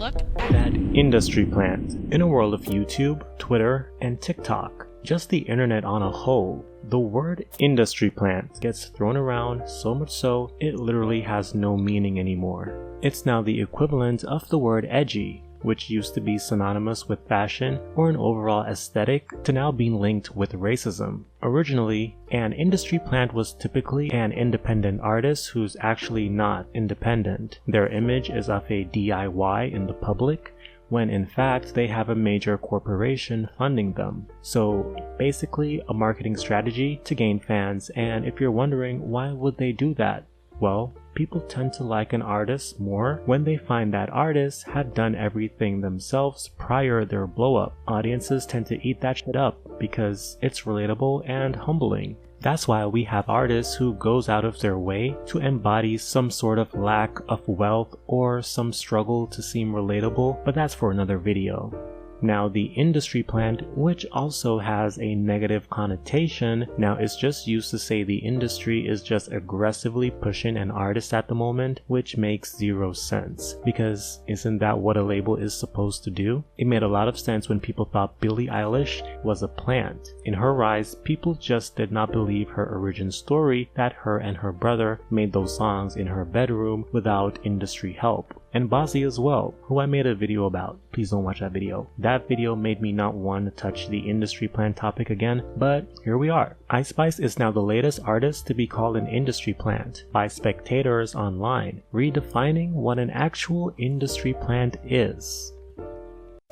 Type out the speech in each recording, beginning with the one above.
look at that industry plant. In a world of YouTube, Twitter, and TikTok, just the internet on a whole, the word industry plant gets thrown around so much so it literally has no meaning anymore. It's now the equivalent of the word edgy, which used to be synonymous with fashion or an overall aesthetic, to now being linked with racism. Originally, an industry plant was typically an independent artist who's actually not independent. Their image is of a DIY in the public, when in fact they have a major corporation funding them. So basically a marketing strategy to gain fans, and if you're wondering why would they do that? Well, people tend to like an artist more when they find that artists had done everything themselves prior their blow up. Audiences tend to eat that shit up because it's relatable and humbling. That's why we have artists who goes out of their way to embody some sort of lack of wealth or some struggle to seem relatable, but that's for another video. Now the industry plant, which also has a negative connotation, now is just used to say the industry is just aggressively pushing an artist at the moment, which makes zero sense, because isn't that what a label is supposed to do? It made a lot of sense when people thought Billie Eilish was a plant. In her rise, people just did not believe her origin story that her and her brother made those songs in her bedroom without industry help. And Bozzy as well, who I made a video about. Please don't watch that video. That video made me not want to touch the industry plant topic again, but here we are. Ice Spice is now the latest artist to be called an industry plant by Spectators online, redefining what an actual industry plant is.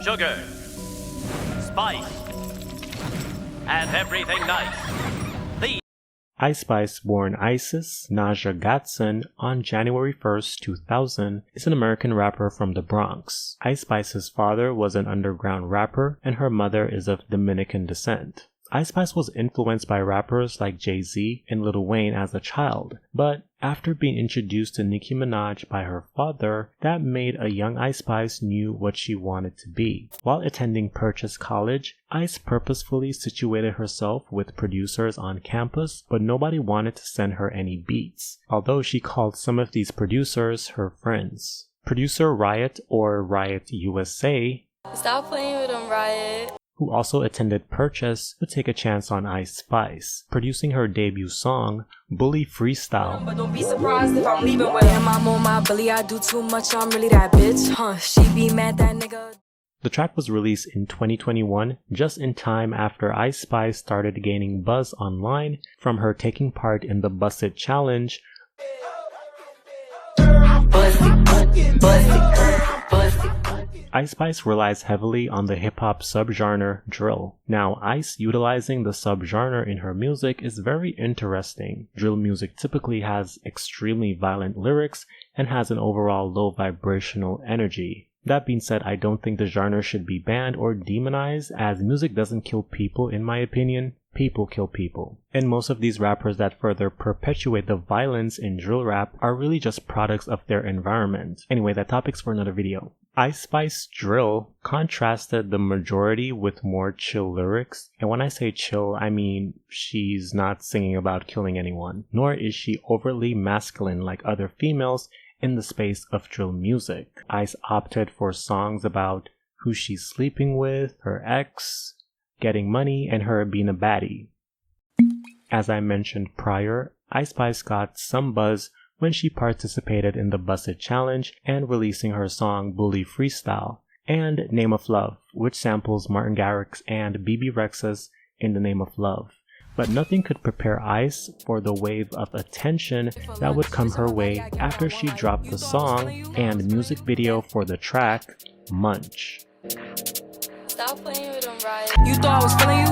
Sugar, spice, and everything nice. Ice Spice, born Isis Naja Gatson on January 1st, 2000, is an American rapper from the Bronx. Ice Spice's father was an underground rapper and her mother is of Dominican descent. Ice Spice was influenced by rappers like Jay-Z and Lil Wayne as a child, but after being introduced to Nicki Minaj by her father, that made a young Ice Spice knew what she wanted to be. While attending Purchase College, Ice purposefully situated herself with producers on campus, but nobody wanted to send her any beats, although she called some of these producers her friends. Producer Riot, or Riot USA, "Stop playing with them, Riot," who also attended Purchase, would take a chance on Ice Spice, producing her debut song, Bully Freestyle. "But don't be surprised if I'm leaving with him. I'm on my bully, I do too much, I'm really that bitch. She be mad that nigga." The track was released in 2021, just in time after Ice Spice started gaining buzz online from her taking part in the Bust It Challenge, Ice Spice relies heavily on the hip-hop subgenre drill. Now, Ice utilizing the subgenre in her music is very interesting. Drill music typically has extremely violent lyrics and has an overall low vibrational energy. That being said, I don't think the genre should be banned or demonized, as music doesn't kill people in my opinion. People kill people. And most of these rappers that further perpetuate the violence in drill rap are really just products of their environment. Anyway, that topic's for another video. Ice Spice Drill contrasted the majority with more chill lyrics, and when I say chill, I mean she's not singing about killing anyone, nor is she overtly masculine like other females in the space of drill music. Ice opted for songs about who she's sleeping with, her ex, getting money, and her being a baddie. As I mentioned prior, Ice Spice got some buzz when she participated in the Bust It Challenge and releasing her song Bully Freestyle, and Name of Love, which samples Martin Garrix and BB Rexha's In the Name of Love. But nothing could prepare Ice for the wave of attention that would come her way after she dropped the song and music video for the track Munch. "Stop playing with them, Riot. You thought I was feeling you?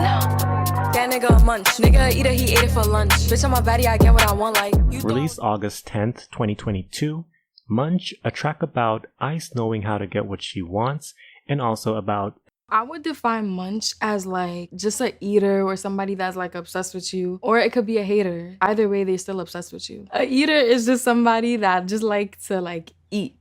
That nigga a munch. Nigga either he ate it for lunch. Bitch, I'm a baddie, I get what I want like you." Released August 10th, 2022, Munch, a track about Ice knowing how to get what she wants, and also about... I would define munch as like just a eater or somebody that's like obsessed with you, or it could be a hater. Either way, they're still obsessed with you. A eater is just somebody that just like to like eat.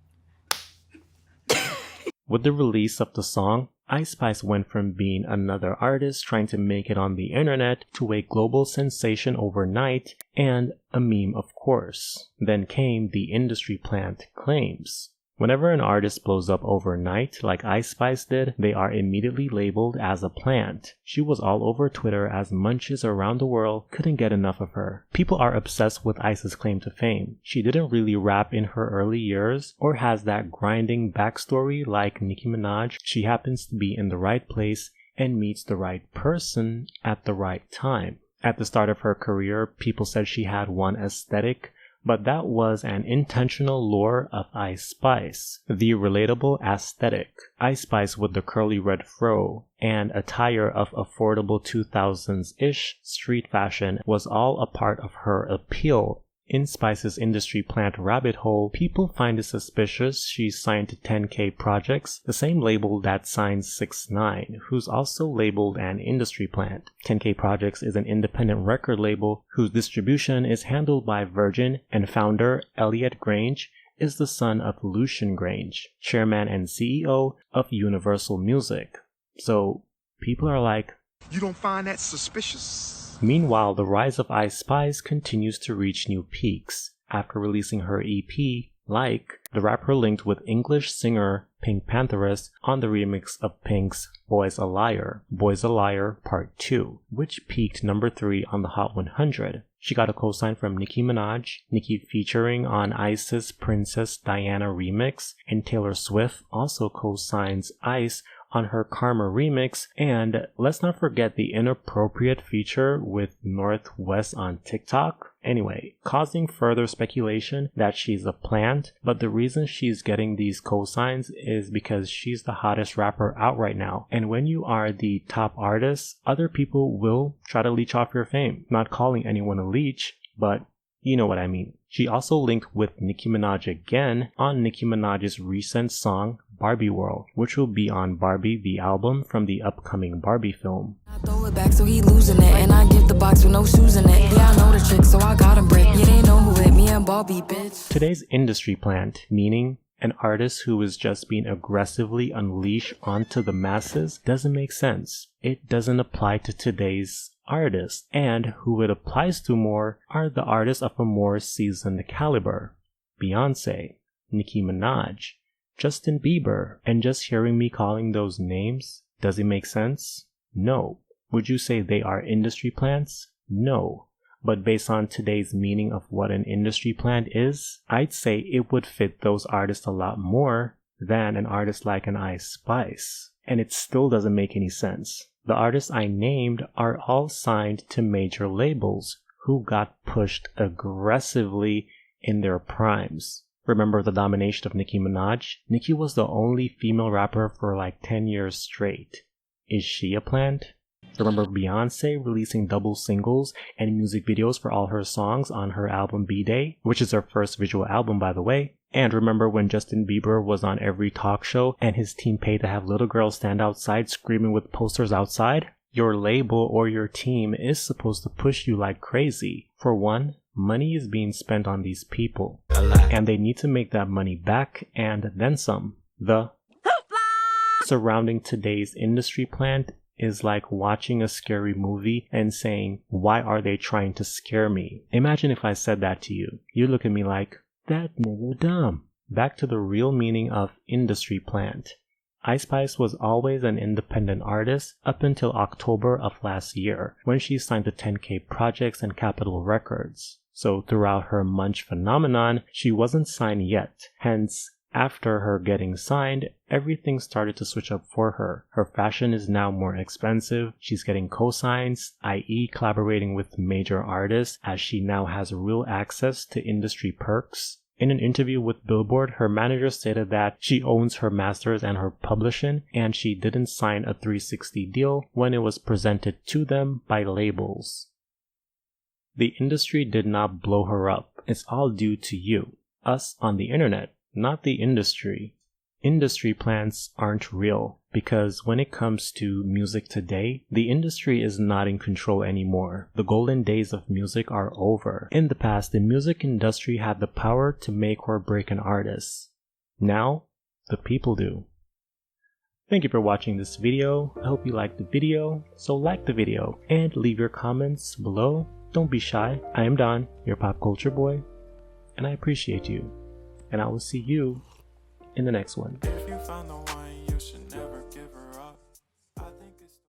With the release of the song, Ice Spice went from being another artist trying to make it on the internet to a global sensation overnight and a meme, of course. Then came the industry plant claims. Whenever an artist blows up overnight, like Ice Spice did, they are immediately labeled as a plant. She was all over Twitter as munches around the world couldn't get enough of her. People are obsessed with Ice's claim to fame. She didn't really rap in her early years or has that grinding backstory like Nicki Minaj. She happens to be in the right place and meets the right person at the right time. At the start of her career, people said she had one aesthetic, but that was an intentional lure of Ice Spice, the relatable aesthetic. Ice Spice with the curly red fro and attire of affordable 2000s-ish street fashion was all a part of her appeal. In Spice's industry plant rabbit hole, people find it suspicious she's signed to 10K Projects, the same label that signs 6ix9ine, who's also labeled an industry plant. 10K Projects is an independent record label whose distribution is handled by Virgin, and founder Elliot Grange is the son of Lucian Grange, chairman and CEO of Universal Music. So people are like, you don't find that suspicious? Meanwhile, the rise of Ice Spice continues to reach new peaks. After releasing her EP, Like, the rapper linked with English singer Pink Pantheress on the remix of Pink's Boy's a Liar, Boy's a Liar Part 2, which peaked number 3 on the Hot 100. She got a co-sign from Nicki Minaj, Nicki featuring on Ice's Princess Diana remix, and Taylor Swift also co-signs Ice on her Karma remix, and let's not forget the inappropriate feature with Northwest on TikTok. Anyway, causing further speculation that she's a plant, but the reason she's getting these cosigns is because she's the hottest rapper out right now. And when you are the top artist, other people will try to leech off your fame. Not calling anyone a leech, but you know what I mean. She also linked with Nicki Minaj again on Nicki Minaj's recent song Barbie World, which will be on Barbie the album from the upcoming Barbie film. I throw it back so he losing it, and I give the box with no shoes in it. Yeah, I know the trick, so I got him brick. Yeah, they know who hit me and Barbie, bitch. Today's industry plant, meaning an artist who is just being aggressively unleashed onto the masses, doesn't make sense. It doesn't apply to today's artists, and who it applies to more are the artists of a more seasoned caliber. Beyonce, Nicki Minaj, Justin Bieber, and just hearing me calling those names, does it make sense? No. Would you say they are industry plants? No. But based on today's meaning of what an industry plant is, I'd say it would fit those artists a lot more than an artist like an Ice Spice. And it still doesn't make any sense. The artists I named are all signed to major labels who got pushed aggressively in their primes. Remember the domination of Nicki Minaj? Nicki was the only female rapper for like 10 years straight. Is she a plant? Remember Beyonce releasing double singles and music videos for all her songs on her album B-Day, which is her first visual album by the way? And remember when Justin Bieber was on every talk show and his team paid to have little girls stand outside screaming with posters outside? Your label or your team is supposed to push you like crazy. For one, money is being spent on these people, and they need to make that money back and then some. The surrounding today's industry plant is like watching a scary movie and saying, why are they trying to scare me? Imagine if I said that to you. You look at me like, that nigga dumb. Back to the real meaning of industry plant. Ice Spice was always an independent artist up until October of last year, when she signed to 10K Projects and Capitol Records. So throughout her Munch phenomenon, she wasn't signed yet. Hence, after her getting signed, everything started to switch up for her. Her fashion is now more expensive, she's getting cosigns, i.e. collaborating with major artists, as she now has real access to industry perks. In an interview with Billboard, her manager stated that she owns her masters and her publishing, and she didn't sign a 360 deal when it was presented to them by labels. The industry did not blow her up. It's all due to you, us on the internet. Not the industry. Industry plants aren't real, because when it comes to music today, the industry is not in control anymore. The golden days of music are over. In the past, the music industry had the power to make or break an artist. Now, the people do. Thank you for watching this video. I hope you liked the video, so like the video and leave your comments below. Don't be shy. I am Don, your pop culture boy, and I appreciate you. And I will see you in the next one. If you find the